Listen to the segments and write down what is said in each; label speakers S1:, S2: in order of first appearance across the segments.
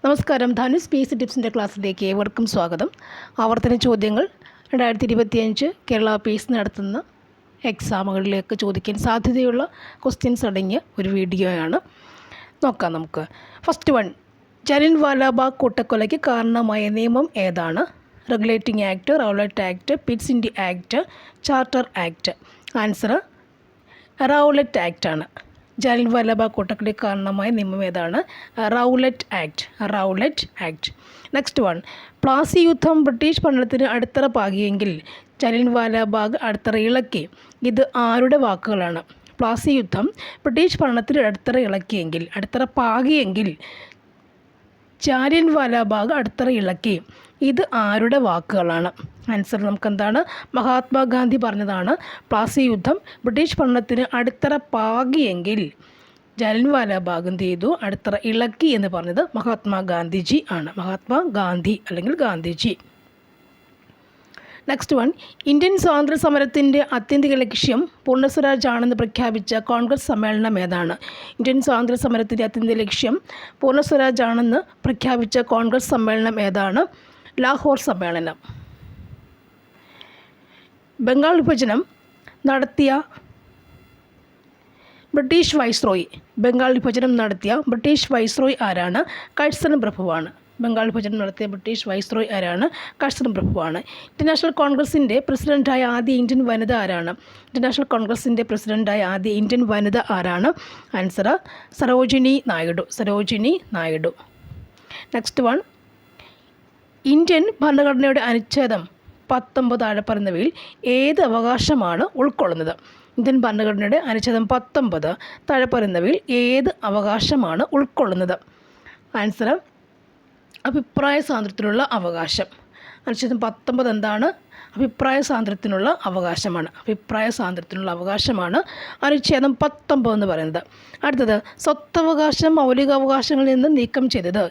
S1: നമസ്കാരം. ധനുഷ് സ്പേസ് ടിപ്സിൻ്റെ ക്ലാസ്സിലേക്ക് ഏവർക്കും സ്വാഗതം. ആവർത്തന ചോദ്യങ്ങൾ 2025 കേരള പേസ് നടത്തുന്ന എക്സാമുകളിലേക്ക് ചോദിക്കാൻ സാധ്യതയുള്ള ക്വസ്റ്റ്യൻസ് അടങ്ങിയ ഒരു വീഡിയോയാണ്. നോക്കാം നമുക്ക്. ഫസ്റ്റ് വൺ, ജലിയൻവാലാബാഗ് കൂട്ടക്കൊലയ്ക്ക് കാരണമായ നിയമം ഏതാണ്? Regulating act, Rowlatt act, Pitt's India act, charter act. Answer Rowlatt act ആണ്. ജലിയൻവാലാബാഗ് കൂട്ടക്കൊലയ്ക്ക് കാരണമായ നിയമം ഏതാണ്? Rowlatt act. Next one, Plassey യുദ്ധം ബ്രിട്ടീഷ് ഭരണത്തിന് അടിത്തറ പാകിയെങ്കിൽ ജലിയൻവാലാബാഗ് അടിത്തറ ഇളക്കി. ഇത് ആരുടെ വാക്കുകളാണ്? പ്ലാസി യുദ്ധം ബ്രിട്ടീഷ് ഭരണത്തിന് അടിത്തറ പാകിയെങ്കിൽ ജലിയൻവാലാബാഗ് അടിത്തറ ഇളക്കി. ഇത് ആരുടെ വാക്കുകളാണ്? ആൻസർ നമുക്കെന്താണ്? മഹാത്മാഗാന്ധി പറഞ്ഞതാണ്. പ്ലാസി യുദ്ധം ബ്രിട്ടീഷ് ഭരണത്തിന് അടിത്തറ പാകിയെങ്കിൽ ജലിയൻവാലാബാഗ് എന്ത് ചെയ്തു? അടിത്തറ ഇളക്കി എന്ന് പറഞ്ഞത് മഹാത്മാഗാന്ധിജി ആണ്. മഹാത്മാഗാന്ധി അല്ലെങ്കിൽ ഗാന്ധിജി. നെക്സ്റ്റ് വൺ, ഇന്ത്യൻ സ്വാതന്ത്ര്യ സമരത്തിൻ്റെ ആത്യന്തിക ലക്ഷ്യം പൂർണ്ണസ്വരാജ് ആണെന്ന് പ്രഖ്യാപിച്ച കോൺഗ്രസ് സമ്മേളനം ഏതാണ്? ഇന്ത്യൻ സ്വാതന്ത്ര്യ സമരത്തിൻ്റെ ആത്യന്തിക ലക്ഷ്യം പൂർണ്ണസ്വരാജ് ആണെന്ന് പ്രഖ്യാപിച്ച കോൺഗ്രസ് സമ്മേളനം ഏതാണ്? ലാഹോർ സമ്മേളനം. ബംഗാൾ വിഭജനം നടത്തിയ ബ്രിട്ടീഷ് വൈസ്രോയി ആരാണ്? കഴ്സൺ പ്രഭുവാണ്. ബംഗാൾ വിഭജനം നടത്തിയ ബ്രിട്ടീഷ് വൈസ്രോയി ആരാണ്? കഴ്സൺ പ്രഭുവാണ്. ഇന്റർനാഷണൽ കോൺഗ്രസിൻ്റെ പ്രസിഡൻ്റായ ആദ്യ ഇന്ത്യൻ വനിത ആരാണ്? Answer Sarojini Naidu. Next one, Indian ഭരണഘടനയുടെ അനുച്ഛേദം 19 താഴെ പറയുന്നവയിൽ ഏത് അവകാശമാണ് ഉൾക്കൊള്ളുന്നത്? ഇന്ത്യൻ ഭരണഘടനയുടെ അനുച്ഛേദം 19 താഴെ പറയുന്നവയിൽ ഏത് അവകാശമാണ് ഉൾക്കൊള്ളുന്നത്? ആൻസർ അഭിപ്രായ സ്വാതന്ത്ര്യത്തിനുള്ള അവകാശം. അനുച്ഛേദം 19 എന്താണ്? അഭിപ്രായ സ്വാതന്ത്ര്യത്തിനുള്ള അവകാശമാണ്. അനുച്ഛേദം 19 എന്ന് പറയുന്നത്. അടുത്തത്, സ്വത്തവകാശം മൗലികാവകാശങ്ങളിൽ നിന്ന് നീക്കം ചെയ്തത്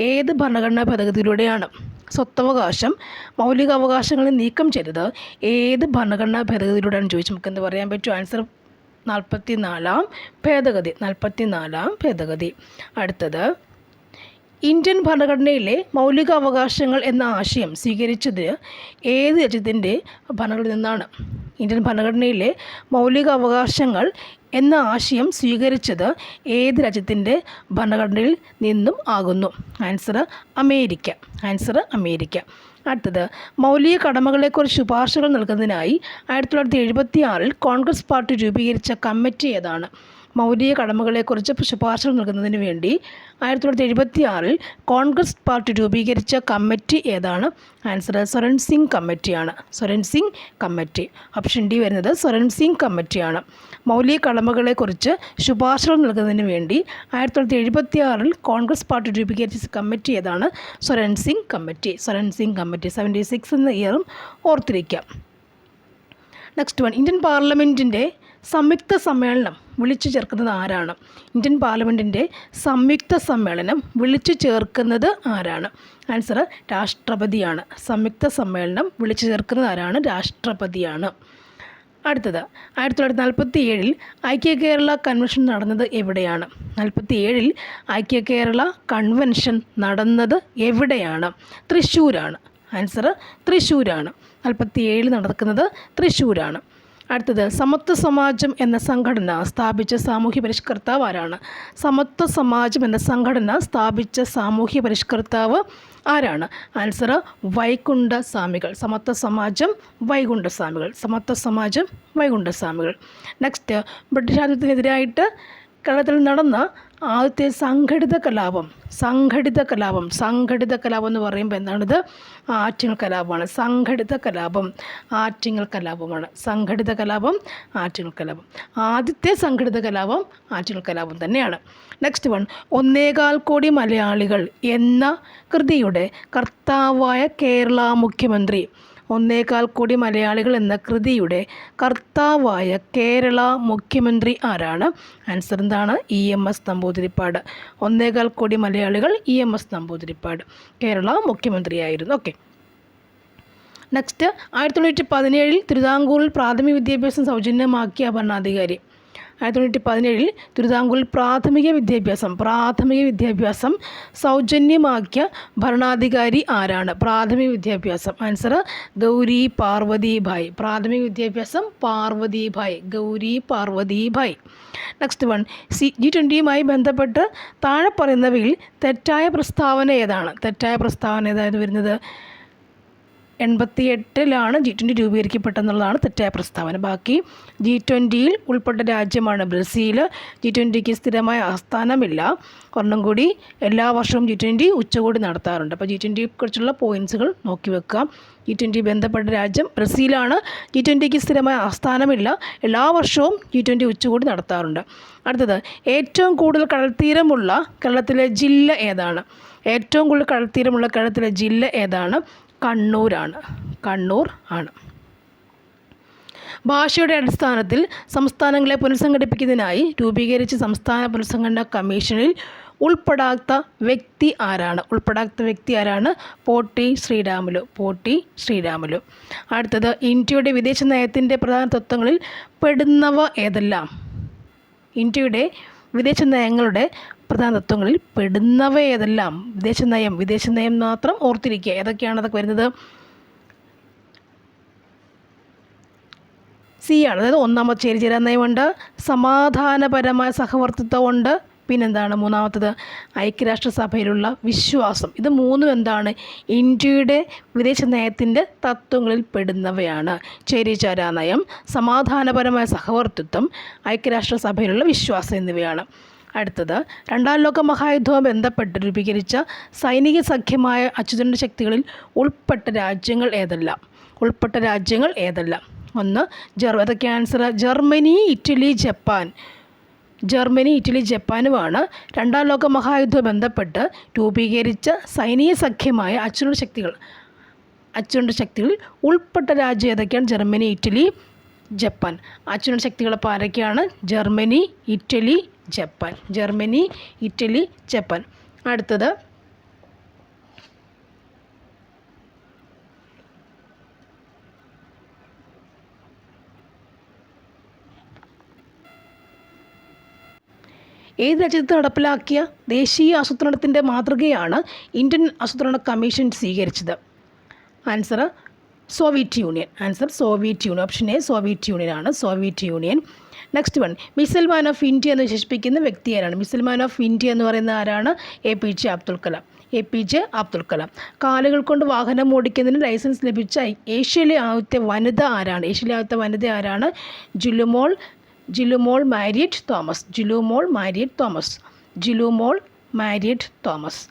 S1: ഏത് ഭരണഘടനാ ഭേദഗതിയിലൂടെയാണ്? സ്വത്തവകാശം മൗലികാവകാശങ്ങളിൽ നീക്കം ചെയ്തത് ഏത് ഭരണഘടനാ ഭേദഗതിയിലൂടെയാണെന്ന് ചോദിച്ചാൽ നമുക്ക് എന്ത് പറയാൻ പറ്റും? ആൻസർ 44ാം ഭേദഗതി. അടുത്തത്, ഇന്ത്യൻ ഭരണഘടനയിലെ മൗലികാവകാശങ്ങൾ എന്ന ആശയം സ്വീകരിച്ചത് ഏത് രാജ്യത്തിൻ്റെ ഭരണഘടനയിൽ നിന്നാണ്? ഇന്ത്യൻ ഭരണഘടനയിലെ മൗലികാവകാശങ്ങൾ എന്ന ആശയം സ്വീകരിച്ചത് ഏത് രാജ്യത്തിൻ്റെ ഭരണഘടനയിൽ നിന്നും ആകുന്നു? Answer America. അടുത്തത്, മൗലിക കടമകളെക്കുറിച്ച് ശുപാർശകൾ നൽകുന്നതിനായി 1976 കോൺഗ്രസ് പാർട്ടി രൂപീകരിച്ച കമ്മിറ്റി ഏതാണ്? മൗലിക കടമകളെക്കുറിച്ച് ശുപാർശകൾ നൽകുന്നതിന് വേണ്ടി 1976 കോൺഗ്രസ് പാർട്ടി രൂപീകരിച്ച കമ്മിറ്റി ഏതാണ്? Answer Swaran Singh committee. Option D വരുന്നത് സ്വരൺ സിംഗ് കമ്മിറ്റിയാണ്. മൗലിക കടമകളെക്കുറിച്ച് ശുപാർശകൾ നൽകുന്നതിന് വേണ്ടി 1976 കോൺഗ്രസ് പാർട്ടി രൂപീകരിച്ച കമ്മിറ്റി ഏതാണ്? സ്വരൺ സിംഗ് കമ്മിറ്റി. 76 എന്ന ഇയറും ഓർത്തിരിക്കാം. നെക്സ്റ്റ് വൺ, ഇന്ത്യൻ പാർലമെൻറ്റിൻ്റെ സംയുക്ത സമ്മേളനം വിളിച്ചു ചേർക്കുന്നത് ആരാണ്? ഇന്ത്യൻ പാർലമെൻറ്റിൻ്റെ സംയുക്ത സമ്മേളനം വിളിച്ചു ചേർക്കുന്നത് ആരാണ്? ആൻസർ രാഷ്ട്രപതിയാണ്. സംയുക്ത സമ്മേളനം വിളിച്ചു ചേർക്കുന്നത് ആരാണ്? രാഷ്ട്രപതിയാണ്. അടുത്തത്, 1947 ഐക്യ കേരള കൺവെൻഷൻ നടന്നത് എവിടെയാണ്? 1947 ഐക്യ കേരള കൺവെൻഷൻ നടന്നത് എവിടെയാണ്? തൃശ്ശൂരാണ്. ആൻസർ തൃശ്ശൂരാണ്. 1947 നടക്കുന്നത് തൃശ്ശൂരാണ്. അടുത്തത്, സമത്വ സമാജം എന്ന സംഘടന സ്ഥാപിച്ച സാമൂഹ്യ പരിഷ്കർത്താവ് ആരാണ്? സമത്വ സമാജം എന്ന സംഘടന സ്ഥാപിച്ച സാമൂഹ്യ പരിഷ്കർത്താവ് ആരാണ്? ആൻസർ വൈകുണ്ഠ സ്വാമികൾ. സമത്വ സമാജം വൈകുണ്ഠ സ്വാമികൾ. നെക്സ്റ്റ്, ബ്രിട്ടീഷ് രാജ്യത്തിനെതിരായിട്ട് കേരളത്തിൽ നടന്ന ആദ്യത്തെ സംഘടിത കലാപം എന്ന് പറയുമ്പോൾ എന്താണിത്? ആറ്റിങ്ങൽ കലാപമാണ്. ആറ്റിങ്ങൽ കലാപം. ആദ്യത്തെ സംഘടിത കലാപം ആറ്റിങ്ങൽ കലാപം തന്നെയാണ്. നെക്സ്റ്റ് വൺ, 1.25 കോടി മലയാളികൾ എന്ന കൃതിയുടെ കർത്താവായ കേരള മുഖ്യമന്ത്രി. 1.25 കോടി മലയാളികൾ എന്ന കൃതിയുടെ കർത്താവായ കേരള മുഖ്യമന്ത്രി ആരാണ്? ആൻസർ എന്താണ്? EMS നമ്പൂതിരിപ്പാട്. 1.25 കോടി മലയാളികൾ EMS നമ്പൂതിരിപ്പാട് കേരള മുഖ്യമന്ത്രിയായിരുന്നു. ഓക്കെ. നെക്സ്റ്റ്, 1917 തിരുവിതാംകൂറിൽ പ്രാഥമിക വിദ്യാഭ്യാസം സൗജന്യമാക്കിയ ഭരണാധികാരി. 1917 തിരുവിതാംകൂറിൽ പ്രാഥമിക വിദ്യാഭ്യാസം സൗജന്യമാക്കിയ ഭരണാധികാരി ആരാണ്? പ്രാഥമിക വിദ്യാഭ്യാസം ആൻസർ ഗൗരി പാർവതിഭായ്. പ്രാഥമിക വിദ്യാഭ്യാസം ഗൗരി പാർവതിഭായ്. നെക്സ്റ്റ് വൺ, G20യുമായി ബന്ധപ്പെട്ട് താഴെ പറയുന്നവയിൽ തെറ്റായ പ്രസ്താവന ഏതാണ്? ഏതായത് വരുന്നത് 88 G20 രൂപീകരിക്കപ്പെട്ടെന്നുള്ളതാണ് തെറ്റായ പ്രസ്താവന. ബാക്കി G20യിൽ ഉൾപ്പെട്ട രാജ്യമാണ് ബ്രസീൽ. G20ക്ക് സ്ഥിരമായ ആസ്ഥാനമില്ല. ഒരെണ്ണം കൂടി, എല്ലാ വർഷവും G20 ഉച്ചകോടി നടത്താറുണ്ട്. അപ്പോൾ G20യെ കുറിച്ചുള്ള പോയിൻറ്റ്സുകൾ നോക്കി വെക്കാം. G20 ബന്ധപ്പെട്ട രാജ്യം ബ്രസീലാണ്. G20ക്ക് സ്ഥിരമായ ആസ്ഥാനമില്ല. എല്ലാ വർഷവും G20 ഉച്ചകോടി നടത്താറുണ്ട്. അടുത്തത്, ഏറ്റവും കൂടുതൽ കടൽത്തീരമുള്ള കേരളത്തിലെ ജില്ല ഏതാണ്? കേരളത്തിലെ ജില്ല ഏതാണ്? കണ്ണൂർ ആണ്. ഭാഷയുടെ അടിസ്ഥാനത്തിൽ സംസ്ഥാനങ്ങളെ പുനഃസംഘടിപ്പിക്കുന്നതിനായി രൂപീകരിച്ച സംസ്ഥാന പുനഃസംഘടനാ കമ്മീഷനിൽ ഉൾപ്പെടാത്ത വ്യക്തി ആരാണ്? പോട്ടി ശ്രീരാമുലു. അടുത്തത്, ഇന്ത്യയുടെ വിദേശ നയത്തിൻ്റെ പ്രധാന തത്വങ്ങളിൽ പെടുന്നവ ഏതെല്ലാം? ഇന്ത്യയുടെ വിദേശ നയങ്ങളുടെ പ്രധാന തത്വങ്ങളിൽ പെടുന്നവ ഏതെല്ലാം? വിദേശ നയം മാത്രം ഓർത്തിരിക്കുക. ഏതൊക്കെയാണ് അതൊക്കെ വരുന്നത്? C ആണ്. അതായത് ഒന്നാമത്തെ ചേരിചേരാ നയമുണ്ട്, സമാധാനപരമായ സഹവർത്തിത്വമുണ്ട്, പിന്നെന്താണ് മൂന്നാമത്തത്? ഐക്യരാഷ്ട്രസഭയിലുള്ള വിശ്വാസം. ഇത് മൂന്നും എന്താണ്? ഇന്ത്യയുടെ വിദേശ നയത്തിൻ്റെ തത്വങ്ങളിൽ പെടുന്നവയാണ്. ചേരിചേരാ നയം, സമാധാനപരമായ സഹവർത്തിത്വം, ഐക്യരാഷ്ട്രസഭയിലുള്ള വിശ്വാസം എന്നിവയാണ്. അടുത്തത്, രണ്ടാം ലോക മഹായുദ്ധവുമായി ബന്ധപ്പെട്ട് രൂപീകരിച്ച സൈനിക സഖ്യമായ അച്ചുതണ്ട് ശക്തികളിൽ ഉൾപ്പെട്ട രാജ്യങ്ങൾ ഏതെല്ലാം? ഒന്ന്, അതൊക്കെ ആൻസർ ജർമ്മനി, ഇറ്റലി, ജപ്പാനുമാണ് രണ്ടാം ലോക മഹായുദ്ധവുമായി ബന്ധപ്പെട്ട് രൂപീകരിച്ച സൈനിക സഖ്യമായ അച്ചുതണ്ട് ശക്തികളിൽ ഉൾപ്പെട്ട രാജ്യം ഏതൊക്കെയാണ്? Germany, Italy, Japan. അച്ചുതണ്ട് ശക്തികളപ്പോൾ ആരൊക്കെയാണ്? Germany, Italy, Japan. അടുത്തത്, ഏത് രാജ്യത്ത് നടപ്പിലാക്കിയ ദേശീയ ആസൂത്രണത്തിൻ്റെ മാതൃകയാണ് ഇന്ത്യൻ ആസൂത്രണ കമ്മീഷൻ സ്വീകരിച്ചത്? Answer Soviet Union. Option A Soviet Union ആണ്. Next one, missile man of India എന്ന് വിശേഷിപ്പിക്കുന്ന വ്യക്തി ആരാണ്? മിസൈൽ മാൻ ഓഫ് ഇന്ത്യ എന്ന് പറയുന്ന ആരാണ്? APJ അബ്ദുൽ കലാം. കാലുകൾ കൊണ്ട് വാഹനം ഓടിക്കുന്നതിന് ലൈസൻസ് ലഭിച്ച ഏഷ്യയിലെ ആദ്യത്തെ വനിത ആരാണ്? Jilumol Marriott Thomas.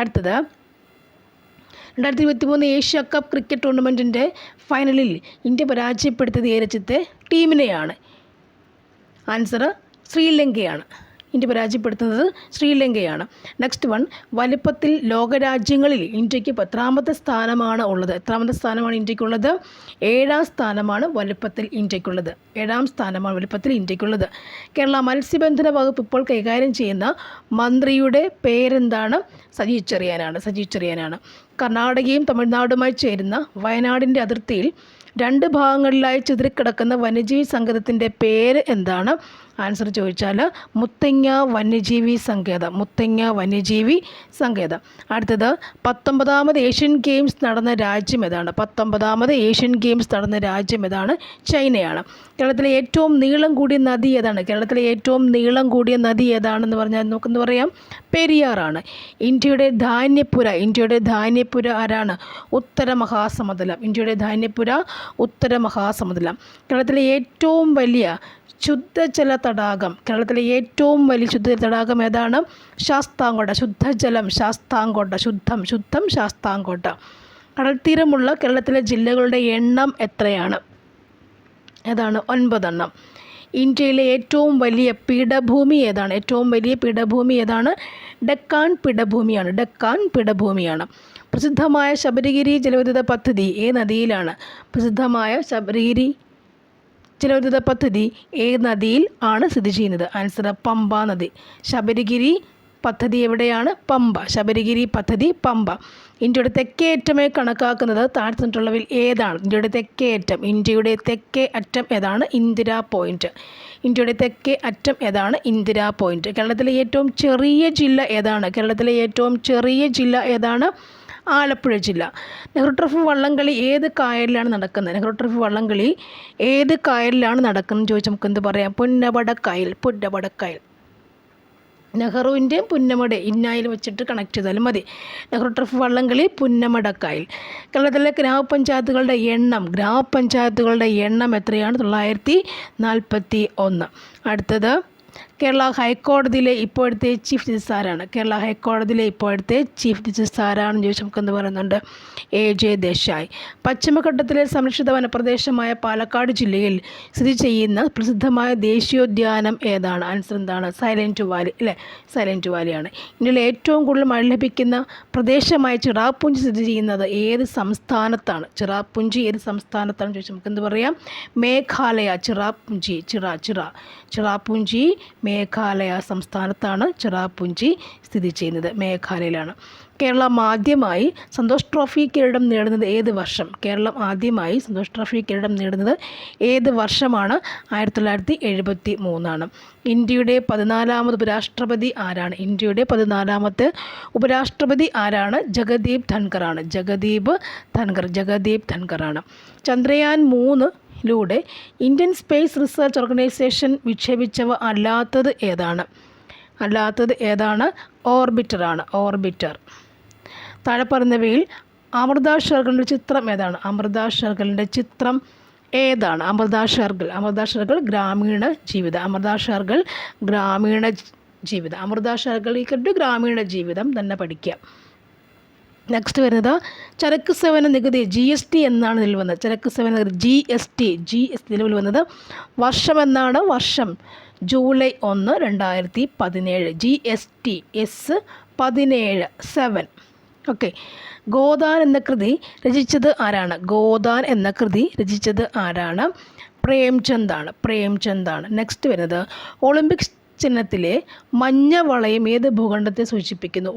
S1: അടുത്തത്, 2023 ഏഷ്യ കപ്പ് ക്രിക്കറ്റ് ടൂർണമെൻറ്റിൻ്റെ ഫൈനലിൽ ഇന്ത്യ പരാജയപ്പെടുത്തിയത് ഏത് രാജ്യത്തെ ടീമിനെയാണ്? ആൻസർ ശ്രീലങ്കയാണ്. ഇന്ത്യ പരാജയപ്പെടുത്തുന്നത് ശ്രീലങ്കയാണ്. നെക്സ്റ്റ് വൺ, വലിപ്പത്തിൽ ലോകരാജ്യങ്ങളിൽ ഇന്ത്യക്ക് എത്രാമത്തെ സ്ഥാനമാണ് ഉള്ളത്? ഇന്ത്യക്കുള്ളത്? 7ാം സ്ഥാനമാണ് വലിപ്പത്തിൽ ഇന്ത്യക്കുള്ളത്. കേരള മത്സ്യബന്ധന വകുപ്പ് ഇപ്പോൾ കൈകാര്യം ചെയ്യുന്ന മന്ത്രിയുടെ പേരെന്താണ്? സജി ചെറിയാനാണ്. കർണാടകയും തമിഴ്നാടുമായി ചേരുന്ന വയനാടിൻ്റെ അതിർത്തിയിൽ 2 ഭാഗങ്ങളിലായി ചിതറിക്കിടക്കുന്ന വന്യജീവി സങ്കേതത്തിൻ്റെ പേര് എന്താണ്? ആൻസർ ചോദിച്ചാൽ മുത്തങ്ങ വന്യജീവി സങ്കേതം. അടുത്തത്, 19ാമത് ഏഷ്യൻ ഗെയിംസ് നടന്ന രാജ്യം ഏതാണ്? ചൈനയാണ്. കേരളത്തിലെ ഏറ്റവും നീളം കൂടിയ നദി ഏതാണെന്ന് പറഞ്ഞാൽ നമുക്കെന്ന് പറയാം പെരിയാറാണ്. ഇന്ത്യയുടെ ധാന്യപ്പുര ആരാണ്? ഉത്തര മഹാസമതലം. കേരളത്തിലെ ഏറ്റവും വലിയ ശുദ്ധജല തടാകം ഏതാണ്? ശാസ്താംകോട്ട. ശാസ്താംകോട്ട. കടൽത്തീരമുള്ള കേരളത്തിലെ ജില്ലകളുടെ എണ്ണം എത്രയാണ്? ഏതാണ്? 9 എണ്ണം. ഇന്ത്യയിലെ ഏറ്റവും വലിയ പീഠഭൂമി ഏതാണ്? ഡെക്കാൻ പീഠഭൂമിയാണ്. പ്രസിദ്ധമായ ശബരിഗിരി ജലവൈദ്യുത പദ്ധതി ഏത് നദിയിലാണ്? ജലവൈദ്യുത പദ്ധതി ഏത് നദിയിൽ ആണ് സ്ഥിതി ചെയ്യുന്നത്? ആൻസർ പമ്പാ നദി. ശബരിഗിരി
S2: പദ്ധതി എവിടെയാണ്? പമ്പ. ശബരിഗിരി പദ്ധതി പമ്പ. ഇന്ത്യയുടെ തെക്കേ അറ്റമായി കണക്കാക്കുന്നത് താഴ്ന്നിട്ടുള്ളവയിൽ ഏതാണ്? ഇന്ത്യയുടെ തെക്കേ അറ്റം ഏതാണ്? ഇന്ദിരാ പോയിൻറ്റ്. ഇന്ത്യയുടെ തെക്കേ അറ്റം ഏതാണ്? ഇന്ദിരാ പോയിൻറ്റ്. കേരളത്തിലെ ഏറ്റവും ചെറിയ ജില്ല ഏതാണ്? ആലപ്പുഴ ജില്ല. നെഹ്റു ട്രോഫി വള്ളംകളി ഏത് കായലിലാണ് നടക്കുന്നത്? ചോദിച്ചാൽ നമുക്ക് എന്ത് പറയാം? പുന്നമടക്കായൽ. നെഹ്റുവിൻ്റെയും പുന്നമട ഇന്നായിൽ വെച്ചിട്ട് കണക്ട് ചെയ്താലും മതി. നെഹ്റു ട്രോഫി വള്ളംകളി പുന്നമടക്കായൽ. കേരളത്തിലെ ഗ്രാമപഞ്ചായത്തുകളുടെ എണ്ണം എത്രയാണ്? 941. അടുത്തത്, കേരള ഹൈക്കോടതിയിലെ ഇപ്പോഴത്തെ ചീഫ് ജസ്റ്റിസ് ആരാണ്? ചോദിച്ചാൽ നമുക്കെന്ത് പറയുന്നുണ്ട്? AJ ദേശായി. പശ്ചിമഘട്ടത്തിലെ സംരക്ഷിത വനപ്രദേശമായ പാലക്കാട് ജില്ലയിൽ സ്ഥിതി ചെയ്യുന്ന പ്രസിദ്ധമായ ദേശീയോദ്യാനം ഏതാണ്? ആൻസർ എന്താണ്? സൈലൻറ്റ് വാലിയാണ്. ഇന്ത്യയിലെ ഏറ്റവും കൂടുതൽ മഴ ലഭിക്കുന്ന പ്രദേശമായ ചിറാപ്പുഞ്ചി സ്ഥിതി ചെയ്യുന്നത് ഏത് സംസ്ഥാനത്താണ്? ചോദിച്ചാൽ നമുക്കെന്ത് പറയാം? മേഘാലയ. ചിറാപ്പുഞ്ചി മേഘാലയ സംസ്ഥാനത്താണ് ചിറാപ്പുഞ്ചി സ്ഥിതി ചെയ്യുന്നത്. മേഘാലയയിലാണ്. കേരളം ആദ്യമായി സന്തോഷ് ട്രോഫി കിരീടം നേടുന്നത് ഏത് വർഷമാണ്? 1973. ഇന്ത്യയുടെ 14ാമത് ഉപരാഷ്ട്രപതി ആരാണ്? ജഗദീപ് ധൻഖറാണ്. ചന്ദ്രയാൻ 3 ലൂടെ ഇന്ത്യൻ സ്പേസ് റിസർച്ച് ഓർഗനൈസേഷൻ വിക്ഷേപിച്ചവ അല്ലാത്തത് ഏതാണ്? ഓർബിറ്റർ. താഴെ പറയുന്നവയിൽ അമൃത ഷെർഗിലിൻ്റെ ചിത്രം ഏതാണ്? അമൃത ഷെർഗിൽ ഗ്രാമീണ ജീവിതം തന്നെ പഠിക്കുക. നെക്സ്റ്റ് വരുന്നത് ചരക്ക് സേവന നികുതി GST എന്നാണ് നിലവിൽ വന്നത്. നിലവിൽ വന്നത് വർഷം എന്നാണ്? July 1, 2017. GST S17. Okay. Godaan എന്ന കൃതി രചിച്ചത് ആരാണ്? പ്രേംചന്ദാണ്. നെക്സ്റ്റ് വരുന്നത് ഒളിമ്പിക്സ് ചിഹ്നത്തിലെ മഞ്ഞ വളയം ഏത് ഭൂഖണ്ഡത്തെ സൂചിപ്പിക്കുന്നു?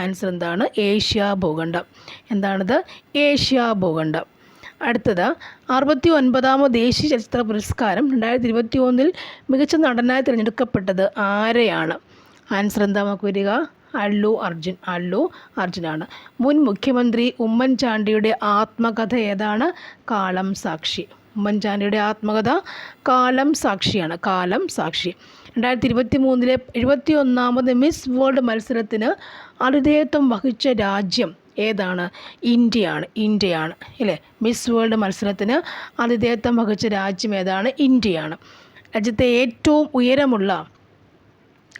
S2: ആൻസർ എന്താണ്? ഏഷ്യ ഭൂഖണ്ഡം. അടുത്തത് 69ാമത് ദേശീയ ചലച്ചിത്ര പുരസ്കാരം 2021 മികച്ച നടനായി തിരഞ്ഞെടുക്കപ്പെട്ടത് ആരെയാണ്? ആൻസർ എന്താ നമുക്ക് വരിക? അല്ലു അർജുനാണ്. മുൻ മുഖ്യമന്ത്രി ഉമ്മൻചാണ്ടിയുടെ ആത്മകഥ ഏതാണ്? കാലം സാക്ഷി. ഉമ്മൻചാണ്ടിയുടെ ആത്മകഥ കാലം സാക്ഷി. 2023 71ാമത് മിസ് വേൾഡ് മത്സരത്തിന് ആതിഥേയത്വം വഹിച്ച രാജ്യം ഏതാണ്? ഇന്ത്യയാണ് അല്ലേ? മിസ് വേൾഡ് മത്സരത്തിന് ആതിഥേയത്വം വഹിച്ച രാജ്യം ഏതാണ്? ഇന്ത്യയാണ്. രാജ്യത്തെ ഏറ്റവും ഉയരമുള്ള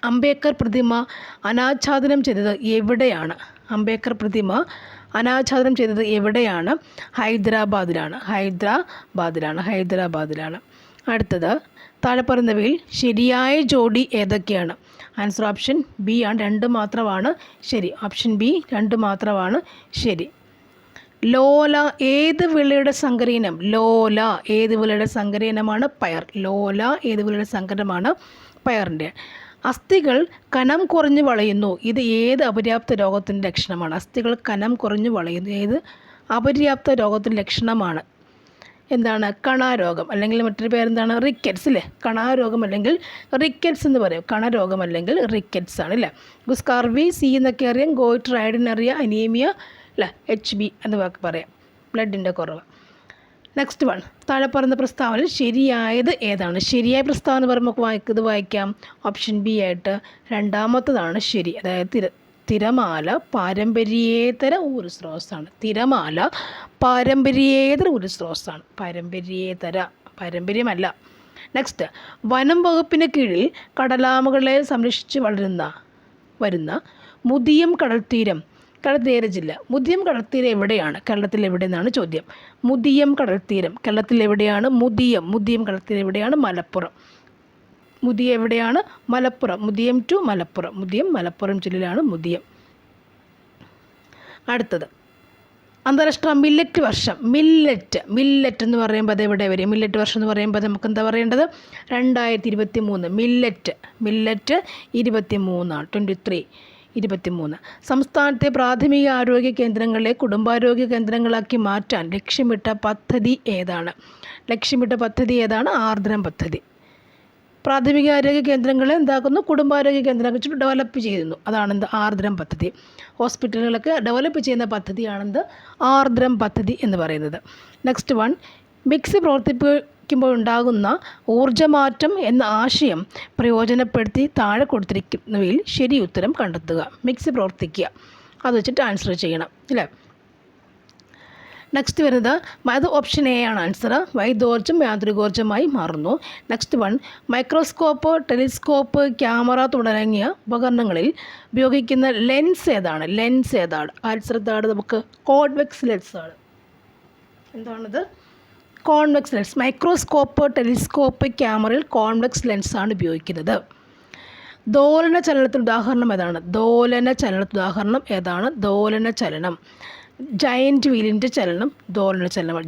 S2: അംബേദ്കർ പ്രതിമ അനാച്ഛാദനം ചെയ്തത് എവിടെയാണ്? ഹൈദരാബാദിലാണ്. അടുത്തത്, താഴെ പറയുന്നവയിൽ ശരിയായ ജോഡി ഏതൊക്കെയാണ്? ആൻസർ ഓപ്ഷൻ ബി ആണ്. 2 മാത്രമാണ് ശരി. ഓപ്ഷൻ ബി 2 മാത്രമാണ് ശരി. ലോല ഏത് വിളയുടെ സങ്കരയിനമാണ്? പയറിൻ്റെ. അസ്ഥികൾ കനം കുറഞ്ഞു വളയുന്നു. ഇത് ഏത് അപര്യാപ്ത രോഗത്തിൻ്റെ ലക്ഷണമാണ്? ഏത് അപര്യാപ്ത രോഗത്തിൻ്റെ ലക്ഷണമാണ്? എന്താണ്? കണാരോഗം, അല്ലെങ്കിൽ മറ്റൊരു പേരെന്താണ്? റിക്കറ്റ്സ് അല്ലേ? കണാരോഗം അല്ലെങ്കിൽ റിക്കറ്റ്സ് എന്ന് പറയും. കണരോഗം അല്ലെങ്കിൽ റിക്കറ്റ്സ് ആണ് അല്ലേ? സ്കർവി, സി എന്നൊക്കെ അറിയാം. ഗോയിറ്റർ, ഐഡിൻ അറിയാം. അനീമിയ അല്ലേ? HB എന്ന് പറയാം. ബ്ലഡിൻ്റെ കുറവ്. നെക്സ്റ്റ് വൺ, താഴെ പറയുന്ന പ്രസ്താവനയിൽ ശരിയായത് ഏതാണ്? ശരിയായ പ്രസ്താവന പറയുമ്പോൾ ഇത് വായിക്കാം. ഓപ്ഷൻ ബി ആയിട്ട് രണ്ടാമത്തതാണ് ശരി. അതായത് തിരമാല പാരമ്പര്യേതര ഊർജ്ജസ്രോതസ്സാണ്. പാരമ്പര്യമല്ല. നെക്സ്റ്റ്, വനം വകുപ്പിന് കീഴിൽ കടലാമകളെ സംരക്ഷിച്ച് വരുന്ന മുതിയം കടൽത്തീരം ജില്ല. മുതിയം കടൽത്തീരം എവിടെയാണ്? കേരളത്തിൽ എവിടെയെന്നാണ് ചോദ്യം. മുതിയം കടൽത്തീരം കേരളത്തിൽ എവിടെയാണ്? മുതിയം കടൽത്തീരം എവിടെയാണ്? മലപ്പുറം. മുതിയം എവിടെയാണ്? മലപ്പുറം. മുതിയം ടു മലപ്പുറം ജില്ലയിലാണ് മുതിയം. അടുത്തത്, അന്താരാഷ്ട്ര മില്ലറ്റ് വർഷം. മില്ലറ്റ് എന്ന് പറയുമ്പോൾ അത് എവിടെ വരും? മില്ലറ്റ് വർഷം എന്ന് പറയുമ്പോൾ നമുക്ക് എന്താ പറയേണ്ടത്? 2023. മില്ലറ്റ് 23 23. സംസ്ഥാനത്തെ പ്രാഥമിക ആരോഗ്യ കേന്ദ്രങ്ങളെ കുടുംബാരോഗ്യ കേന്ദ്രങ്ങളാക്കി മാറ്റാൻ ലക്ഷ്യമിട്ട പദ്ധതി ഏതാണ്? ആർദ്രം പദ്ധതി. പ്രാഥമിക ആരോഗ്യ കേന്ദ്രങ്ങളെ എന്താക്കുന്നു? കുടുംബാരോഗ്യ കേന്ദ്രങ്ങൾ വെച്ചിട്ട് ഡെവലപ്പ് ചെയ്യുന്നു. അതാണെന്ത്? ആർദ്രം പദ്ധതി. ഹോസ്പിറ്റലുകളൊക്കെ ഡെവലപ്പ് ചെയ്യുന്ന പദ്ധതിയാണെന്ത്? ആർദ്രം പദ്ധതി എന്ന് പറയുന്നത്. നെക്സ്റ്റ് വൺ, മിക്സി പ്രവർത്തിപ്പിക്കുമ്പോൾ ഉണ്ടാകുന്ന ഊർജ്ജമാറ്റം എന്ന ആശയം പ്രയോജനപ്പെടുത്തി താഴെ കൊടുത്തിരിക്കുന്നവയിൽ ശരി ഉത്തരം കണ്ടെത്തുക. മിക്സി പ്രവർത്തിക്കുക, അത് വെച്ചിട്ട് ആൻസർ ചെയ്യണം അല്ലേ. നെക്സ്റ്റ് വരുന്നത് അത് ഓപ്ഷൻ എ ആണ് ആൻസർ. വൈദ്യോർജ്ജം യാന്ത്രികോർജ്ജമായി മാറുന്നു. Next one, microscope, telescope, camera തുടങ്ങിയ ഉപകരണങ്ങളിൽ ഉപയോഗിക്കുന്ന ലെൻസ് ഏതാണ്? ആൻസർ ഇതാണ് നമുക്ക് കോൺവെക്സ് ലെൻസ് ആണ്. എന്താണത്? Convex lens. മൈക്രോസ്കോപ്പ്, ടെലിസ്കോപ്പ്, ക്യാമറയിൽ കോൺവെക്സ് ലെൻസാണ് ഉപയോഗിക്കുന്നത്. ദോലന ചലനത്തിന് ഉദാഹരണം ഏതാണ്? ദോലന ചലനം. ജയൻറ്റ് വീലിൻ്റെ ചലനം ദോലന ചലനമാണ്.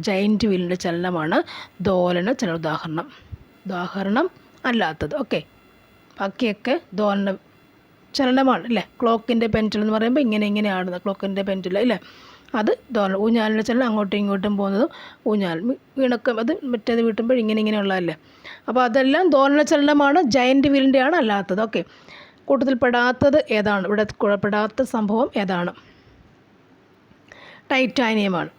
S2: ദോലന ചലന ഉദാഹരണം അല്ലാത്തത്. ഓക്കെ, ബാക്കിയൊക്കെ ദോലന ചലനമാണ് അല്ലേ. ക്ലോക്കിൻ്റെ പെൻഡുലം എന്ന് പറയുമ്പോൾ ഇങ്ങനെ ആടുന്നത് ക്ലോക്കിൻ്റെ പെൻഡുലം അല്ലേ. അത് ദോലന. ഊഞ്ഞാലിൻ്റെ ചലനം അങ്ങോട്ടും ഇങ്ങോട്ടും പോകുന്നതും ഊഞ്ഞാൽ വീണൊക്കെ അത് മറ്റേത് വീട്ടുമ്പോൾ ഇങ്ങനെയുള്ളതല്ലേ. അപ്പോൾ അതെല്ലാം ദോലന ചലനമാണ്. ജയൻറ്റ് വീലിൻ്റെ ആണ് അല്ലാത്തത്. ഓക്കെ, കൂട്ടത്തിൽ പെടാത്തത് ഏതാണ്? ഇവിടെ പെടാത്ത സംഭവം ഏതാണ്? ടൈറ്റാനിയമാണ്.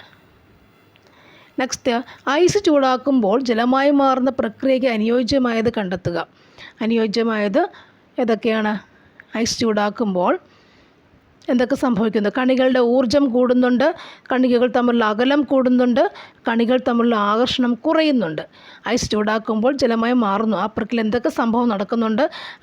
S2: നെക്സ്റ്റ്, ഐസ് ചൂടാക്കുമ്പോൾ ജലമായി മാറുന്ന പ്രക്രിയയ്ക്ക് അനുയോജ്യമായത് കണ്ടെത്തുക. അനുയോജ്യമായത് ഏതൊക്കെയാണ്? ഐസ് ചൂടാക്കുമ്പോൾ എന്തൊക്കെ സംഭവിക്കുന്നു? കണികളുടെ ഊർജ്ജം കൂടുന്നുണ്ട്, കണികകൾ തമ്മിലുള്ള അകലം കൂടുന്നുണ്ട്, കണികൾ തമ്മിലുള്ള ആകർഷണം കുറയുന്നുണ്ട്. ഐസ് ചൂടാക്കുമ്പോൾ ജലമായി മാറുന്നു. ആ പ്രക്രിയയിൽ എന്തൊക്കെ സംഭവം നടക്കുന്നുണ്ട്?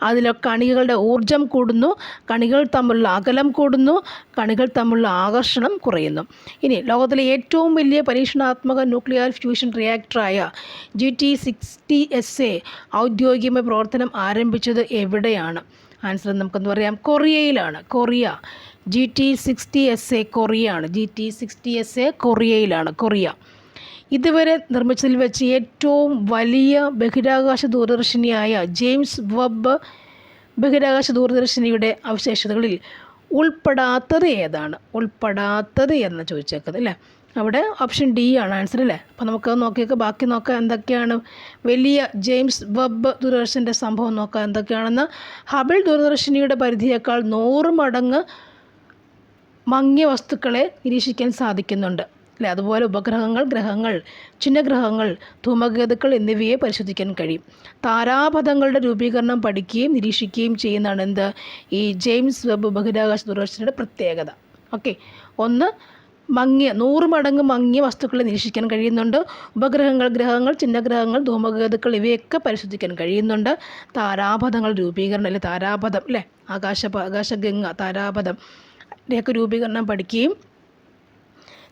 S2: അതിൽ കണികകളുടെ ഊർജ്ജം കൂടുന്നു, കണികൾ തമ്മിലുള്ള അകലം കൂടുന്നു, കണികൾ തമ്മിലുള്ള ആകർഷണം കുറയുന്നു. ഇനി ലോകത്തിലെ ഏറ്റവും വലിയ പരീക്ഷണാത്മക ന്യൂക്ലിയർ ഫ്യൂഷൻ റിയാക്ടറായ GT60SA ഔദ്യോഗികമായ പ്രവർത്തനം ആരംഭിച്ചത് എവിടെയാണ്? ആൻസർ നമുക്കെന്ന് പറയാം, കൊറിയയിലാണ്. GT60SA കൊറിയയിലാണ്. ഇതുവരെ നിർമ്മിച്ചതിൽ വെച്ച് ഏറ്റവും വലിയ ബഹിരാകാശ ദൂരദർശിനിയായ ജെയിംസ് വെബ് ബഹിരാകാശ ദൂരദർശിനിയുടെ അവശേഷതകളിൽ ഉൾപ്പെടാത്തത് ഏതാണ്? എന്ന് ചോദിച്ചേക്കുന്നത് അല്ലേ. അവിടെ ഓപ്ഷൻ ഡി ആണ് ആൻസർ അല്ലേ. അപ്പോൾ നമുക്ക് ബാക്കി നോക്കാം എന്തൊക്കെയാണ് വലിയ ജെയിംസ് വെബ് ദൂരദർശൻ്റെ സംഭവം നോക്കാം എന്തൊക്കെയാണെന്ന്. ഹബിൾ ദൂരദർശിനിയുടെ പരിധിയേക്കാൾ 100 മടങ്ങ് മങ്ങിയ വസ്തുക്കളെ നിരീക്ഷിക്കാൻ സാധിക്കുന്നുണ്ട് അല്ലേ. അതുപോലെ ഉപഗ്രഹങ്ങൾ, ഗ്രഹങ്ങൾ, ചിഹ്നഗ്രഹങ്ങൾ, ധൂമകേതുക്കൾ എന്നിവയെ പരിശോധിക്കാൻ കഴിയും. താരാപഥങ്ങളുടെ രൂപീകരണം പഠിക്കുകയും നിരീക്ഷിക്കുകയും ചെയ്യുന്നതാണ് ഈ ജെയിംസ് വെബ് ബഹിരാകാശ ദൂരദർശിനിയുടെ പ്രത്യേകത. ഓക്കെ, ഒന്ന് 100 മടങ്ങ് മങ്ങിയ വസ്തുക്കളെ നിരീക്ഷിക്കാൻ കഴിയുന്നുണ്ട്. ഉപഗ്രഹങ്ങൾ, ഗ്രഹങ്ങൾ, ചിഹ്നഗ്രഹങ്ങൾ, ധൂമകേതുക്കൾ ഇവയൊക്കെ പരിശോധിക്കാൻ കഴിയുന്നുണ്ട്. താരാപഥങ്ങൾ രൂപീകരണം അല്ലെ, താരാപഥം അല്ലേ, ആകാശഗംഗ, താരാപഥം ഇവയൊക്കെ രൂപീകരണം പഠിക്കുകയും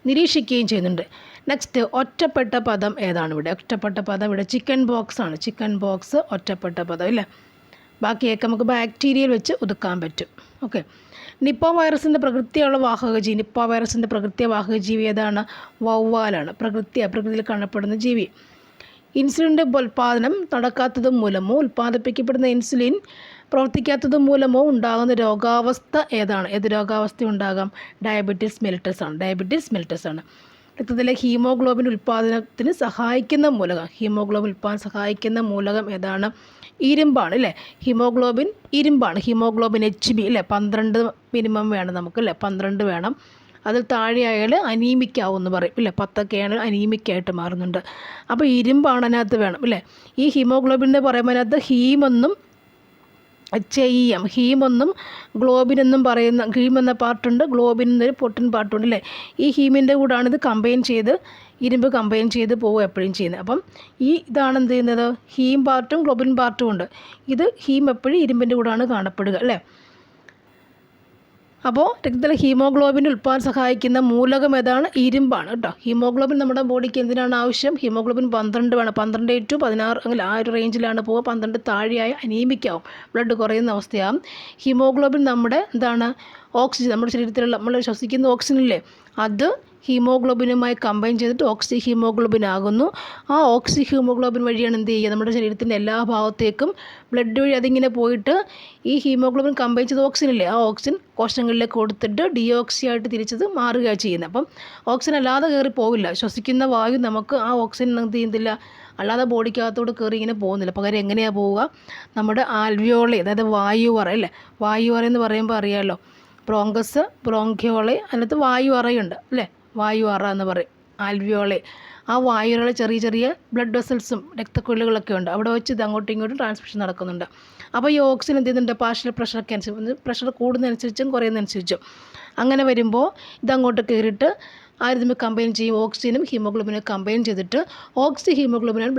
S2: നിരീക്ഷിക്കുകയും ചെയ്യുന്നുണ്ട്. നെക്സ്റ്റ്, ഒറ്റപ്പെട്ട പദം ഏതാണ്? ഇവിടെ ചിക്കൻ ബോക്സ് ആണ്. ഒറ്റപ്പെട്ട പദം ഇല്ലേ. ബാക്കിയൊക്കെ നമുക്ക് ബാക്ടീരിയയിൽ വെച്ച് ഒതുക്കാൻ പറ്റും. ഓക്കെ, നിപ്പ വൈറസിൻ്റെ പ്രകൃതിയുള്ള വാഹക ജീവി ഏതാണ്? വവ്വാലാണ്. പ്രകൃതിയിൽ കാണപ്പെടുന്ന ജീവി. ഇൻസുലിൻ്റെ ഉൽപ്പാദനം നടക്കാത്തത് മൂലമോ ഉൽപ്പാദിപ്പിക്കപ്പെടുന്ന ഇൻസുലിൻ പ്രവർത്തിക്കാത്തത് മൂലമോ ഉണ്ടാകുന്ന രോഗാവസ്ഥ ഏതാണ്? ഏത് രോഗാവസ്ഥ ഉണ്ടാകാം? ഡയബറ്റീസ് മെലിറ്റസ് ആണ്. രക്തത്തിലെ ഹീമോഗ്ലോബിൻ ഉൽപ്പാദനത്തിന് സഹായിക്കുന്ന മൂലകം ഏതാണ്? ഇരുമ്പാണ് അല്ലേ. ഹീമോഗ്ലോബിൻ ഇരുമ്പാണ്. ഹീമോഗ്ലോബിൻ HB അല്ലേ, 12 മിനിമം വേണം നമുക്ക് അല്ലേ, 12 വേണം. അതിൽ താഴെയായാൽ അനീമിക്കാവുമെന്ന് പറയും ഇല്ലേ, 10ഒക്കെയാണ് അനീമിക്കായിട്ട് മാറുന്നുണ്ട്. അപ്പോൾ ഇരുമ്പാണ് അതിനകത്ത് വേണം അല്ലേ. ഈ ഹീമോഗ്ലോബിൻ പറയുമ്പോൾ അതിനകത്ത് ഹീമെന്നും ഗ്ലോബിനെന്നും പറയുന്ന ഹീം എന്ന പാർട്ടുണ്ട്, ഗ്ലോബിൻ എന്നൊരു പൊട്ടൻ പാർട്ടുണ്ട് അല്ലേ. ഈ ഹീമിൻ്റെ കൂടാണ് ഇത് ഇരുമ്പ് കമ്പൈൻ ചെയ്ത് പോവുക എപ്പോഴും ചെയ്യുന്നത്. അപ്പം ഇതാണ് എന്ത് ചെയ്യുന്നത്? ഹീം പാർട്ടും ഗ്ലോബിൻ പാർട്ടും ഉണ്ട്. ഇത് ഹീം എപ്പോഴും ഇരുമ്പിൻ്റെ കൂടാണ് കാണപ്പെടുക അല്ലേ. അപ്പോൾ രക്തത്തിലെ ഹീമോഗ്ലോബിൻ ഉൽപ്പാദനം സഹായിക്കുന്ന മൂലകം ഏതാണ്? ഇരുമ്പാണ് കേട്ടോ. ഹീമോഗ്ലോബിൻ നമ്മുടെ ബോഡിക്ക് എന്തിനാണ് ആവശ്യം? ഹീമോഗ്ലോബിൻ 12 വേണം. 12 to 16 അങ്ങനെ ആ ഒരു റേഞ്ചിലാണ് പോവുക. 12 താഴെയായ അനീമിക്കാവും, ബ്ലഡ് കുറയുന്ന അവസ്ഥയാകും. ഹീമോഗ്ലോബിൻ നമ്മുടെ എന്താണ്? ഓക്സിജൻ, നമ്മുടെ ശരീരത്തിലുള്ള നമ്മൾ ശ്വസിക്കുന്ന ഓക്സിജനില്ലേ, അത് ഹീമോഗ്ലോബിനുമായി കമ്പൈൻ ചെയ്തിട്ട് ഓക്സി ഹീമോഗ്ലോബിൻ ആകുന്നു. ആ ഓക്സി ഹീമോഗ്ലോബിൻ വഴിയാണ് എന്ത് ചെയ്യുക, നമ്മുടെ ശരീരത്തിൻ്റെ എല്ലാ ഭാഗത്തേക്കും ബ്ലഡ് വഴി അതിങ്ങനെ പോയിട്ട് ഈ ഹീമോഗ്ലോബിൻ കമ്പൈൻ ചെയ്ത ഓക്സിജൻ ഇല്ലേ, ആ ഓക്സിജൻ കോശങ്ങളിലേക്ക് കൊടുത്തിട്ട് ഡിയോക്സി ആയിട്ട് തിരിച്ചത് മാറുകയാണ് ചെയ്യുന്നത്. അപ്പം ഓക്സിജൻ അല്ലാതെ കയറി പോവില്ല. ശ്വസിക്കുന്ന വായു നമുക്ക് ആ ഓക്സിജൻ എന്ത് ചെയ്യുന്നില്ല, അല്ലാതെ ബോഡിക്കകത്തോട് കയറി ഇങ്ങനെ പോകുന്നില്ല. പകരം എങ്ങനെയാണ് പോവുക, നമ്മുടെ ആൽവിയോളെ, അതായത് വായുവറ അല്ലേ, വായുവറ എന്ന് പറയുമ്പോൾ അറിയാമല്ലോ, ബ്രോങ്കസ്, ബ്രോങ്കിയോളെ, അതിനകത്ത് വായു അറയുണ്ട് അല്ലേ, വായു അറ എന്ന് പറയും, ആൽവിയോളെ. ആ വായുവിലുള്ള ചെറിയ ചെറിയ ബ്ലഡ് വെസൽസും രക്തക്കുഴലുകളൊക്കെ ഉണ്ട്. അവിടെ വെച്ച് ഇത് അങ്ങോട്ടും ഇങ്ങോട്ടും ട്രാൻസ്മിഷൻ നടക്കുന്നുണ്ട്. അപ്പോൾ ഈ ഓക്സിജൻ എന്ത് ചെയ്യുന്നുണ്ട്, പാർഷ്യൽ പ്രഷറൊക്കെ അനുസരിച്ച്, പ്രഷർ കൂടുന്നതനുസരിച്ചും കുറയുന്നതനുസരിച്ചും അങ്ങനെ വരുമ്പോൾ ഇതങ്ങോട്ട് കയറിയിട്ട് ആര് തമ്മിൽ കമ്പൈൻ ചെയ്യും, ഓക്സിജനും ഹീമോഗ്ലോബിനും കമ്പൈൻ ചെയ്തിട്ട് ഓക്സി ഹീമോഗ്ലോബിനാണ്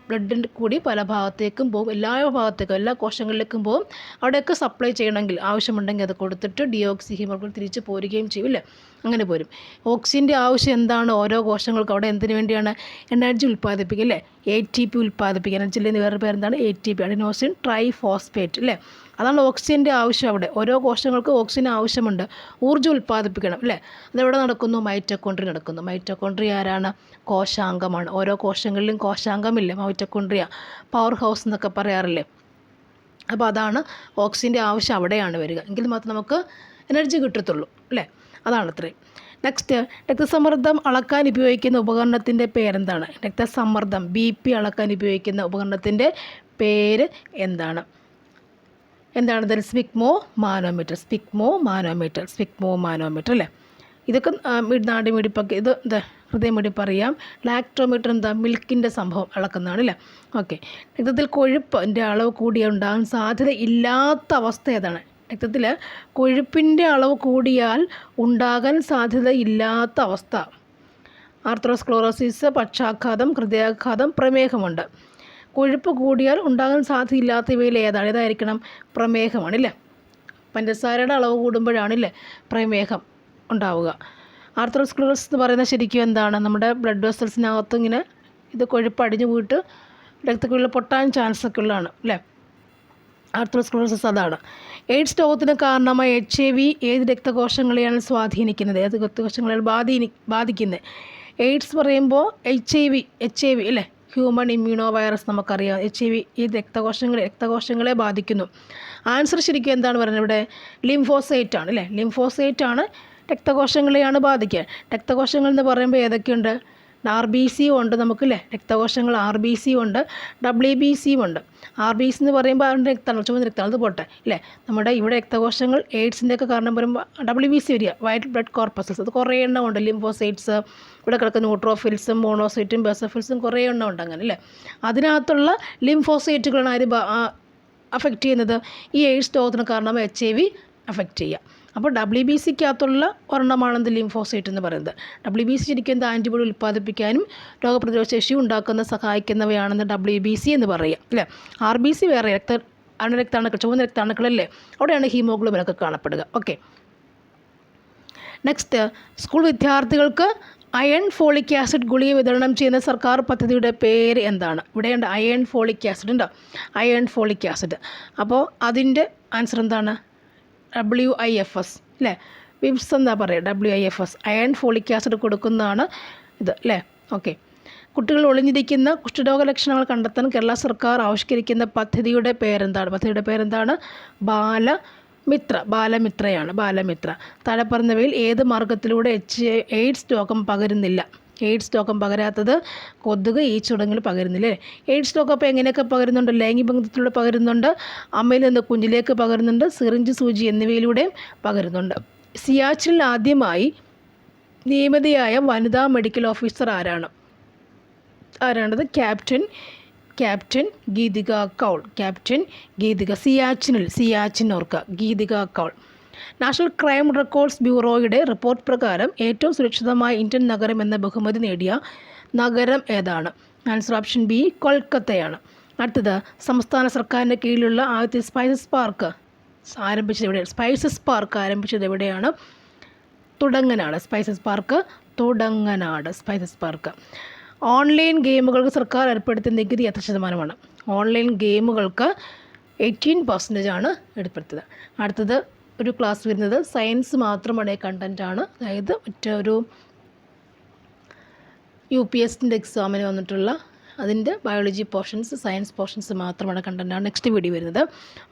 S2: ബ്ലഡിൻ്റെ കൂടി പല ഭാഗത്തേക്കും പോകും, എല്ലാ ഭാഗത്തേക്കും, എല്ലാ കോശങ്ങളിലേക്കും പോകും. അവിടെയൊക്കെ സപ്ലൈ ചെയ്യണമെങ്കിൽ ആവശ്യമുണ്ടെങ്കിൽ അത് കൊടുത്തിട്ട് ഡിയോക്സി ഹീമോഗ്ലോബിൻ തിരിച്ച് പോരുകയും ചെയ്യും അല്ലേ, അങ്ങനെ പോരും. ഓക്സിജൻ്റെ ആവശ്യം എന്താണ് ഓരോ കോശങ്ങൾക്കും, അവിടെ എന്തിനു വേണ്ടിയാണ്, എനർജി ഉൽപ്പാദിപ്പിക്കുക അല്ലേ, ATP ഉൽപ്പാദിപ്പിക്കുക. എനർജിയിലെ വേറെ പേരെന്താണ്, ATP, അഡിനോസിൻ ട്രൈഫോസ്ഫേറ്റ് അല്ലേ, അതാണ് ഓക്സിജൻ്റെ ആവശ്യം. അവിടെ ഓരോ കോശങ്ങൾക്കും ഓക്സിജൻ ആവശ്യമുണ്ട്, ഊർജ്ജം ഉൽപ്പാദിപ്പിക്കണം അല്ലേ. അതെവിടെ നടക്കുന്നു, മൈറ്റോകോൺട്രിയ നടക്കുന്നു. മൈറ്റോകോൺട്രിയ ആരാണ്, കോശാംഗമാണ്. ഓരോ കോശങ്ങളിലും കോശാംഗമില്ലേ, മൈറ്റോകോൺട്രിയ, പവർ ഹൗസ് എന്നൊക്കെ പറയാറില്ലേ. അപ്പോൾ അതാണ് ഓക്സിജൻ്റെ ആവശ്യം അവിടെയാണ് വരിക, എങ്കിൽ മാത്രം നമുക്ക് എനർജി കിട്ടത്തുള്ളൂ അല്ലേ, അതാണ് അത്രയും. നെക്സ്റ്റ്, രക്തസമ്മർദ്ദം അളക്കാൻ ഉപയോഗിക്കുന്ന ഉപകരണത്തിൻ്റെ പേരെന്താണ്, രക്തസമ്മർദ്ദം BP അളക്കാൻ ഉപയോഗിക്കുന്ന ഉപകരണത്തിൻ്റെ പേര് എന്താണ്, എന്താണ് സ്പിഗ്മോ മാനോമീറ്റർ, സ്പിഗ്മോ മാനോമീറ്റർ അല്ലേ. ഇതൊക്കെ നാടിമിടിപ്പൊക്കെ, ഇത് എന്താ ഹൃദയമിടിപ്പ് അറിയാം. ലാക്ടോമീറ്റർ എന്താ, മിൽക്കിൻ്റെ സംഭവം അളക്കുന്നതാണ് അല്ലേ. ഓക്കെ, രക്തത്തിൽ കൊഴുപ്പിൻ്റെ അളവ് കൂടിയ ഉണ്ടാകാൻ സാധ്യത ഇല്ലാത്ത അവസ്ഥ ഏതാണ്, രക്തത്തിൽ കൊഴുപ്പിൻ്റെ അളവ് കൂടിയാൽ ഉണ്ടാകാൻ സാധ്യത ഇല്ലാത്ത അവസ്ഥ, ആർത്രോസ്ക്ലോറോസിസ്, പക്ഷാഘാതം, ഹൃദയാഘാതം, പ്രമേഹമുണ്ട്. കൊഴുപ്പ് കൂടിയാൽ ഉണ്ടാകാൻ സാധ്യതയില്ലാത്തവയിൽ ഏതായിരിക്കണം, പ്രമേഹമാണല്ലേ. പഞ്ചസാരയുടെ അളവ് കൂടുമ്പോഴാണല്ലേ പ്രമേഹം ഉണ്ടാവുക. ആർത്രോസ്ക്ലോറോസിസ് എന്ന് പറയുന്നത് ശരിക്കും എന്താണ്, നമ്മുടെ ബ്ലഡ് വെസൽസിനകത്ത് ഇങ്ങനെ ഇത് കൊഴുപ്പ് അടിഞ്ഞു പോയിട്ട് രക്തക്കുഴലിൽ പൊട്ടാൻ ചാൻസ് ഒക്കെ ഉള്ളതാണ് അല്ലേ, ആർത്രോസ്ക്ലോറോസിസ് അതാണ്. എയ്ഡ്സ് രോഗത്തിന് കാരണമായ HIV ഏത് രക്തകോശങ്ങളെയാണ് സ്വാധീനിക്കുന്നത്, ഏത് രക്തകോശങ്ങളെയാണ് ബാധിക്കുന്നത്. എയ്ഡ്സ് പറയുമ്പോൾ HIV അല്ലേ, ഹ്യൂമൺ ഇമ്മ്യൂണോ വൈറസ് നമുക്കറിയാം. HIV ഈ രക്തകോശങ്ങളെ ബാധിക്കുന്നു. ആൻസർ ശരിക്കും എന്താണ് പറയുന്നത് ഇവിടെ, ലിംഫോസൈറ്റ് ആണ് അല്ലേ, ലിംഫോസൈറ്റ് ആണ് രക്തകോശങ്ങളെയാണ് ബാധിക്കുക. രക്തകോശങ്ങൾ എന്ന് പറയുമ്പോൾ ഏതൊക്കെയുണ്ട്, RBC ഉണ്ട് നമുക്കില്ലേ, രക്തകോശങ്ങൾ RBC ഉണ്ട്, WBC ഉണ്ട്. RBC എന്ന് പറയുമ്പോൾ അതിൻ്റെ രക്തമാണ്, ചുവന്ന രക്തമാണ്, അത് പോട്ടെ ഇല്ലേ. നമ്മുടെ ഇവിടെ രക്തകോശങ്ങൾ എയ്ഡ്സിൻ്റെ ഒക്കെ കാരണം വരുമ്പോൾ WBC വരിക, വൈറ്റ് ബ്ലഡ് കോർപ്പസൽസ്, അത് കുറേ എണ്ണം ഉണ്ട്. ലിംഫോസൈറ്റ്സ്, ഇവിടെ കിടക്കുന്ന ന്യൂട്രോഫിൽസും മോണോസൈറ്റും ബെസോഫിൽസും കുറേ എണ്ണം ഉണ്ട് അങ്ങനെ അല്ലേ. അതിനകത്തുള്ള ലിംഫോസൈറ്റുകളാണ് ആര് അഫക്റ്റ് ചെയ്യുന്നത്, ഈ എയ്ഡ്സ് രോഗത്തിന് കാരണം HIV അഫക്റ്റ് ചെയ്യുക. അപ്പോൾ WBCക്കകത്തുള്ള ഒരെണ്ണമാണെന്ത്, ലിംഫോസൈറ്റ് എന്ന് പറയുന്നത്. WBC ശരിക്കും എന്താ, ആൻറ്റിബോഡി ഉൽപ്പാദിപ്പിക്കാനും രോഗപ്രതിരോധ ശേഷി സഹായിക്കുന്നവയാണെന്ന് WBC എന്ന് പറയുക അല്ലേ. RBC വേറെ, അണുരക്താണുക്കൾ, ചുവന്ന രക്താണുക്കളല്ലേ, അവിടെയാണ് ഹീമോഗ്ലോബിനൊക്കെ കാണപ്പെടുക. ഓക്കെ, നെക്സ്റ്റ്, സ്കൂൾ വിദ്യാർത്ഥികൾക്ക് അയൺ ഫോളിക് ആസിഡ് ഗുളിക വിതരണം ചെയ്യുന്ന സർക്കാർ പദ്ധതിയുടെ പേര് എന്താണ്. ഇവിടെയുണ്ട് അയൺ ഫോളിക് ആസിഡ് ഉണ്ടോ, അയൺ ഫോളിക് ആസിഡ്. അപ്പോൾ അതിൻ്റെ ആൻസർ എന്താണ്, WIFS അല്ലേ, വിപ്സ് എന്താ പറയുക, WIFS, അയൺ ഫോളിക് ആസിഡ് കൊടുക്കുന്നതാണ് ഇത് അല്ലേ. ഓക്കെ, കുട്ടികൾ ഒളിഞ്ഞിരിക്കുന്ന കുഷ്ഠരോഗ ലക്ഷണങ്ങൾ കണ്ടെത്താൻ കേരള സർക്കാർ ആവിഷ്കരിക്കുന്ന പദ്ധതിയുടെ പേരെന്താണ്, ബാലമിത്രയാണ്, ബാലമിത്ര. താഴെ പറഞ്ഞവയിൽ ഏത് മാർഗത്തിലൂടെ എയ്ഡ്സ് രോഗം പകരുന്നില്ല, എയ്ഡ്സ് രോഗം പകരാത്തത് കൊതുക്, ഈച്ച തുടങ്ങിയ പകരുന്നില്ലേ. എയ്ഡ്സ് രോഗം അപ്പോൾ എങ്ങനെയൊക്കെ പകരുന്നുണ്ട്, ലൈംഗിക ബന്ധത്തിലൂടെ പകരുന്നുണ്ട്, അമ്മയിൽ നിന്ന് കുഞ്ഞിലേക്ക് പകരുന്നുണ്ട്, സിറിഞ്ച്, സൂചി എന്നിവയിലൂടെയും പകരുന്നുണ്ട്. സിയാച്ചിനിൽ ആദ്യമായി നിയമിതയായ വനിതാ മെഡിക്കൽ ഓഫീസർ ആരാണത്, ക്യാപ്റ്റൻ ഗീതിക കൗൾ, സിയാച്ചിൻ ഓർക്കുക, Geetika Kaul. National crime records ബ്യൂറോയുടെ റിപ്പോർട്ട് പ്രകാരം ഏറ്റവും സുരക്ഷിതമായ ഇന്ത്യൻ നഗരം എന്ന ബഹുമതി നേടിയ നഗരം ഏതാണ്. ആൻസർ ഓപ്ഷൻ ബി, കൊൽക്കത്തയാണ്. അടുത്തത്, സംസ്ഥാന സർക്കാരിൻ്റെ കീഴിലുള്ള ആദ്യത്തെ സ്പൈസസ് പാർക്ക് ആരംഭിച്ചത് എവിടെയാണ്, തുടങ്ങനാട്. Spices park. ഓൺലൈൻ ഗെയിമുകൾക്ക് സർക്കാർ ഏർപ്പെടുത്തിയ നികുതി എത്ര ശതമാനമാണ്. ഓൺലൈൻ ഗെയിമുകൾക്ക് 18% ആണ് ഏർപ്പെടുത്തിയത്. അടുത്തത് ഒരു ക്ലാസ് വരുന്നത് സയൻസ് മാത്രമാണ് കണ്ടൻറ്റാണ്, അതായത് ഒരു UPSCൻ്റെ എക്സാമിന് വന്നിട്ടുള്ള അതിൻ്റെ ബയോളജി പോർഷൻസ്, സയൻസ് പോർഷൻസ് മാത്രമാണ് കണ്ടൻറ്റാണ് നെക്സ്റ്റ് വീഡിയോ വരുന്നത്.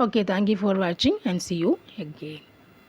S2: Okay, thank you for watching and C you again.